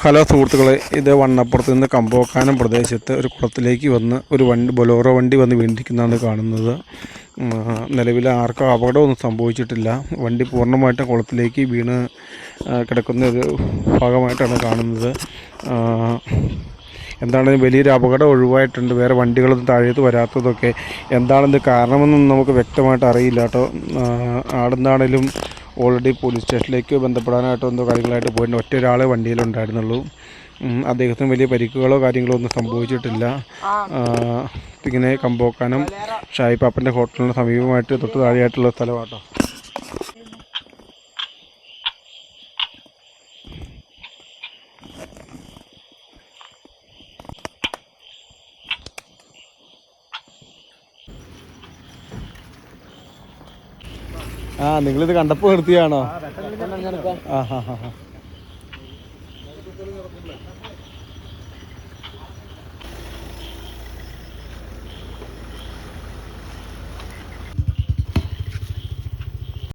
Hello സുഹൃത്തുക്കളെ, ഇത് വണ്ണപ്പുറത്ത് നിന്ന് കമ്പോക്കാനം പ്രദേശത്ത് ഒരു കുളത്തിലേക്ക് വന്ന് ഒരു ബൊലോറോ വണ്ടി വന്ന് വീണിരിക്കുന്നതാണ് കാണുന്നത്. നിലവിൽ ആർക്കും അപകടമൊന്നും സംഭവിച്ചിട്ടില്ല. വണ്ടി പൂർണ്ണമായിട്ടും കുളത്തിലേക്ക് വീണ് കിടക്കുന്ന ഒരു ഭാഗമായിട്ടാണ് കാണുന്നത്. എന്താണെങ്കിലും വലിയൊരു അപകടം ഒഴിവായിട്ടുണ്ട്. വേറെ വണ്ടികളൊന്നും താഴേക്ക് വരാത്തതൊക്കെ എന്താണെന്ന് കാരണമെന്നും നമുക്ക് വ്യക്തമായിട്ട് അറിയില്ല കേട്ടോ. ആടെന്നാണേലും ഓൾറെഡി പോലീസ് സ്റ്റേഷനിലേക്ക് ബന്ധപ്പെടാനായിട്ടോ എന്തോ കാര്യങ്ങളായിട്ട് പോയിട്ടുണ്ട്. ഒറ്റ ഒരാളെ വണ്ടിയിലുണ്ടായിരുന്നുള്ളൂ. അദ്ദേഹത്തിന് വലിയ പരിക്കുകളോ കാര്യങ്ങളോ ഒന്നും സംഭവിച്ചിട്ടില്ല. ഇങ്ങനെ കമ്പോക്കാനം ഷായിപ്പാപ്പൻ്റെ ഹോട്ടലിന് സമീപമായിട്ട് തൊട്ട് താഴെയായിട്ടുള്ള സ്ഥലമാട്ടോ. നിങ്ങളിത് കണ്ടപ്പോൾ നിർത്തിയാണോ?